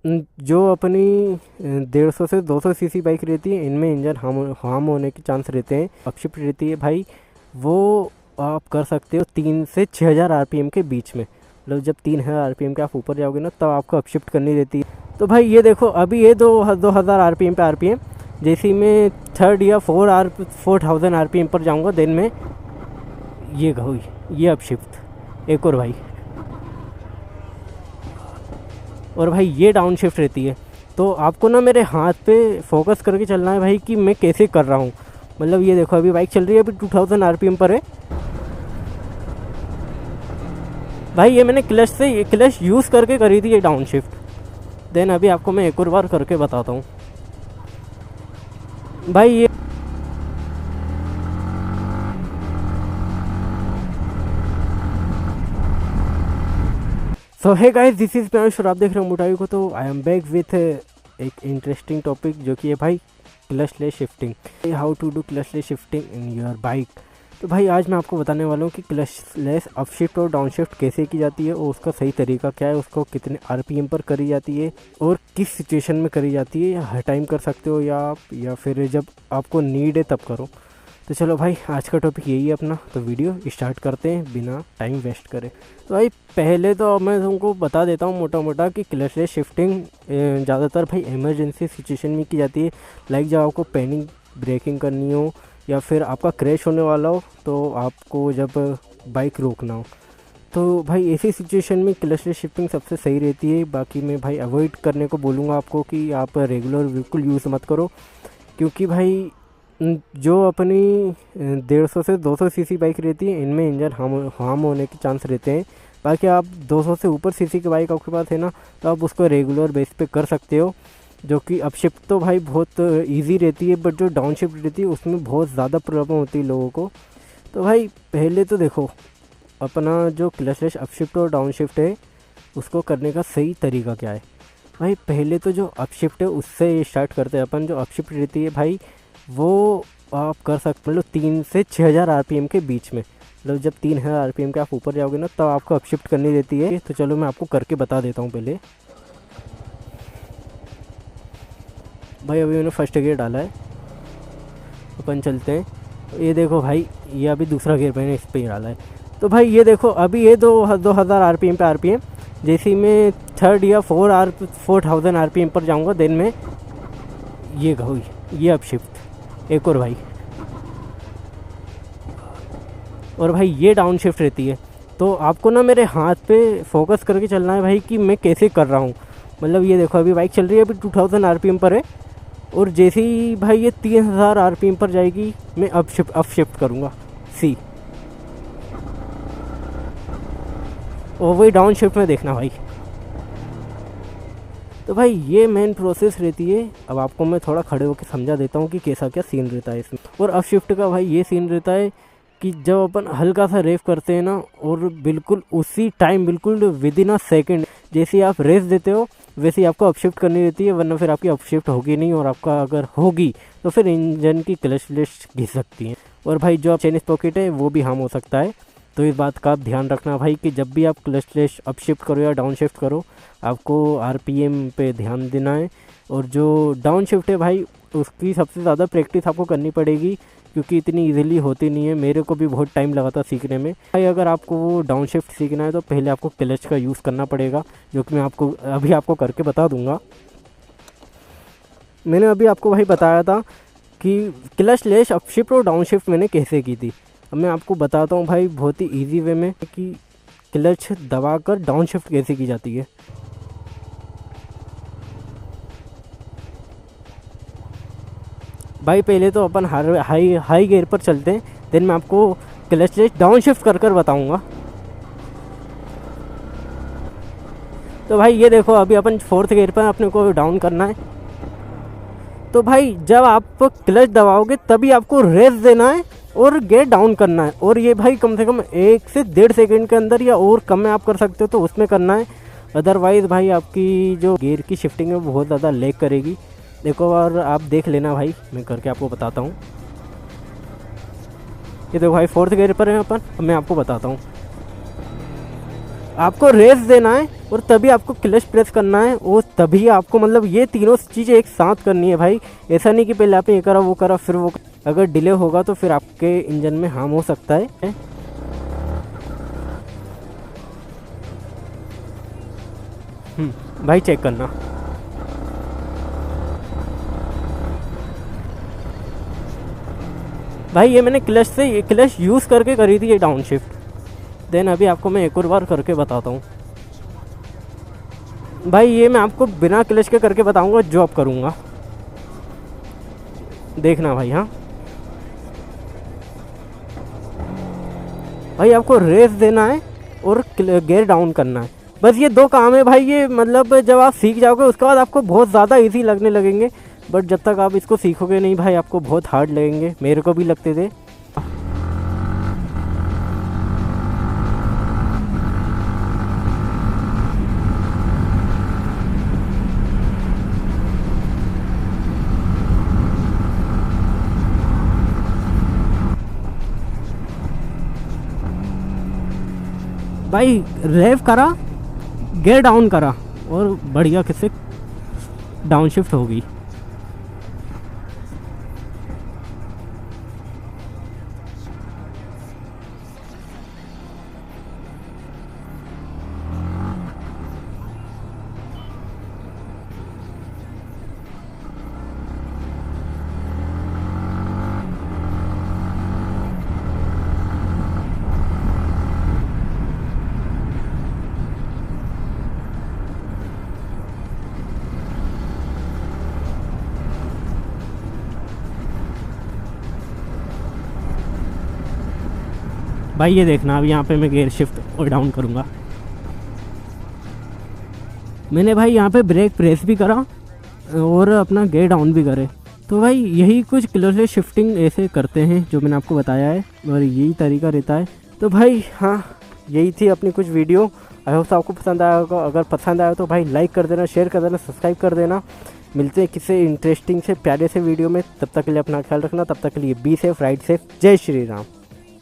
जो अपनी 150 से 200 सीसी बाइक रहती है, इनमें इंजन हार्म होने के चांस रहते हैं। अपशिफ्ट रहती है भाई, वो आप कर सकते हो 3 से 6000 आरपीएम के बीच में। मतलब जब 3000 आरपीएम के आप ऊपर जाओगे ना, तब आपको अपशिफ्ट करनी रहती है। तो भाई ये देखो, अभी ये 2000 आरपीएम पे आरपीएम, जैसे ही मैं 4000 आरपीएम पर जाऊंगा दिन में, ये हुई ये अपशिफ्ट। एक और भाई, और भाई ये डाउन शिफ्ट रहती है। तो आपको ना मेरे हाथ पे फोकस करके चलना है भाई कि मैं कैसे कर रहा हूँ। मतलब ये देखो, अभी बाइक चल रही है, अभी 2000 आरपीएम पर है भाई। ये मैंने क्लच यूज़ करके करी थी ये डाउन शिफ्ट। देन अभी आपको मैं एक और बार करके बताता हूँ भाई। ये so hey guys, this is Priyansh और आप देख रहे हो मोटाई को। तो आई एम बैक विथ एक इंटरेस्टिंग टॉपिक, जो कि है भाई clutchless shifting. How to do clutchless shifting in your bike. तो भाई आज मैं आपको बताने वाला हूँ कि क्लचलेस अपशिफ्ट और डाउनशिफ्ट कैसे की जाती है, और उसका सही तरीका क्या है, उसको कितने आरपीएम पर करी जाती है, और किस सिचुएशन में करी जाती है। या हर टाइम कर सकते हो या आप, या फिर जब आपको नीड है तब करो। तो चलो भाई, आज का टॉपिक यही है अपना। तो वीडियो स्टार्ट करते हैं बिना टाइम वेस्ट करे। तो भाई पहले तो मैं तुमको बता देता हूँ मोटा मोटा कि क्लचलेस शिफ्टिंग ज़्यादातर भाई इमरजेंसी सिचुएशन में की जाती है। लाइक जब आपको पैनिक ब्रेकिंग करनी हो, या फिर आपका क्रैश होने वाला हो, तो आपको जब बाइक रोकना हो, तो भाई ऐसी सिचुएशन में क्लचलेस शिफ्टिंग सबसे सही रहती है। बाकी मैं भाई अवॉइड करने को बोलूँगा आपको कि आप रेगुलर बिल्कुल यूज़ मत करो, क्योंकि भाई जो अपनी 150 से 200 सीसी बाइक रहती है, इनमें इंजन हार्म होने के चांस रहते हैं। बाकी आप 200 से ऊपर सीसी की बाइक आपके पास है ना, तो आप उसको रेगुलर बेस पे कर सकते हो। जो कि अपशिफ्ट तो भाई बहुत इजी रहती है, बट जो डाउन शिफ्ट रहती है उसमें बहुत ज़्यादा प्रॉब्लम होती है लोगों को। तो भाई पहले तो देखो, अपना जो क्लचलेस अपशिफ्ट और डाउन शिफ्ट है, उसको करने का सही तरीका क्या है। भाई पहले तो जो अपशिफ्ट है उससे स्टार्ट करते हैं अपन। जो अपशिफ्ट रहती है भाई, वो आप कर सकते, मतलब 3 से 6000 आरपीएम के बीच में। मतलब जब 3000 आरपीएम के आप ऊपर जाओगे ना, तब आपको अपशिफ्ट करनी रहती है। तो चलो मैं आपको करके बता देता हूँ पहले। भाई अभी मैंने फर्स्ट गियर डाला है, अपन चलते हैं। ये देखो भाई, ये अभी दूसरा गियर मैंने इस पर ही डाला है। तो भाई ये देखो, अभी ये 2000 आरपीएम पे आरपीएम, जैसे ही मैं 4000 आरपीएम पर जाऊँगा दिन में, ये हुई ये अपशिफ्ट। एक और भाई, और भाई ये डाउन शिफ्ट रहती है। तो आपको ना मेरे हाथ पे फोकस करके चलना है भाई कि मैं कैसे कर रहा हूँ। मतलब ये देखो, अभी बाइक चल रही है, अभी 2000 आरपीएम पर है, और जैसे ही भाई ये 3000 आरपीएम पर जाएगी, मैं अपशिफ्ट करूँगा सी, और वही डाउन शिफ्ट में देखना भाई। तो भाई ये मेन प्रोसेस रहती है। अब आपको मैं थोड़ा खड़े होकर समझा देता हूँ कि कैसा क्या सीन रहता है इसमें। और अपशिफ्ट का भाई ये सीन रहता है कि जब अपन हल्का सा रेव करते हैं ना, और बिल्कुल उसी टाइम, बिल्कुल विद इन अ सेकेंड, जैसे आप रेस देते हो वैसे ही आपको अपशिफ्ट करनी रहती है, वरना फिर आपकी अपशिफ्ट होगी नहीं। और आपका अगर होगी तो फिर इंजन की क्लच घिस सकती हैं, और भाई जो आप चेन स्प्रॉकेट है वो भी हार्म हो सकता है। तो इस बात का आप ध्यान रखना भाई कि जब भी आप क्लचलेस अपशिफ्ट करो या डाउन शिफ्ट करो, आपको आरपीएम पे ध्यान देना है। और जो डाउन शिफ्ट है भाई, उसकी सबसे ज़्यादा प्रैक्टिस आपको करनी पड़ेगी, क्योंकि इतनी इजीली होती नहीं है। मेरे को भी बहुत टाइम लगा था सीखने में भाई। अगर आपको वो डाउन शिफ्ट सीखना है तो पहले आपको क्लच का यूज़ करना पड़ेगा, जो कि मैं आपको करके बता दूंगा। मैंने अभी आपको भाई बताया था कि क्लचलेस अपशिफ्ट और डाउन शिफ्ट मैंने कैसे की थी। अब मैं आपको बताता हूँ भाई बहुत ही ईजी वे में कि क्लच दबाकर डाउन शिफ्ट कैसे की जाती है। भाई पहले तो अपन हाई गियर पर चलते हैं, देन मैं आपको क्लचलेस डाउन शिफ्ट कर बताऊँगा। तो भाई ये देखो, अभी अपन 4th गियर पर अपने को डाउन करना है। तो भाई जब आप क्लच दबाओगे तभी आपको रेस देना है और गियर डाउन करना है। और ये भाई कम से कम 1 से 1.5 सेकेंड के अंदर, या और कम में आप कर सकते हो तो उसमें करना है। अदरवाइज़ भाई आपकी जो गियर की शिफ्टिंग है वो बहुत ज़्यादा लैग करेगी। देखो, और आप देख लेना भाई, मैं करके आपको बताता हूँ। ये देखो भाई 4th गियर पर है अपन। अब मैं आपको बताता हूँ, आपको रेस देना है और तभी आपको क्लच प्रेस करना है, और तभी आपको मतलब ये तीनों चीज़ें एक साथ करनी है भाई। ऐसा नहीं कि पहले आपने ये करा वो करा फिर वो, अगर डिले होगा तो फिर आपके इंजन में हार्म हो सकता है। भाई चेक करना। भाई ये मैंने क्लच यूज़ करके करी थी ये डाउन शिफ्ट। देन अभी आपको मैं एक और बार करके बताता हूँ। भाई ये मैं आपको बिना क्लच के करके बताऊंगा, जॉब करूँगा, देखना भाई। हाँ भाई आपको रेस देना है और गियर डाउन करना है, बस ये दो काम है भाई। ये मतलब जब आप सीख जाओगे उसके बाद आपको बहुत ज़्यादा इजी लगने लगेंगे, बट जब तक आप इसको सीखोगे नहीं भाई आपको बहुत हार्ड लगेंगे। मेरे को भी लगते थे। भाई रेव करा, गियर डाउन करा और बढ़िया किससे डाउन शिफ्ट होगी। भाई ये देखना, अब यहाँ पे मैं गियर शिफ्ट और डाउन करूँगा। मैंने भाई यहाँ पे ब्रेक प्रेस भी करा और अपना गियर डाउन भी करे। तो भाई यही कुछ क्लचलेस शिफ्टिंग ऐसे करते हैं जो मैंने आपको बताया है, और यही तरीका रहता है। तो भाई हाँ, यही थी अपनी कुछ वीडियो। आई होप आपको पसंद आया होगा। अगर पसंद आया तो भाई लाइक कर देना, शेयर कर देना, सब्सक्राइब कर देना। मिलते हैं किसी इंटरेस्टिंग से प्यारे से वीडियो में। तब तक के लिए अपना ख्याल रखना। तब तक के लिए बी सेफ, राइड सेफ। जय श्री राम।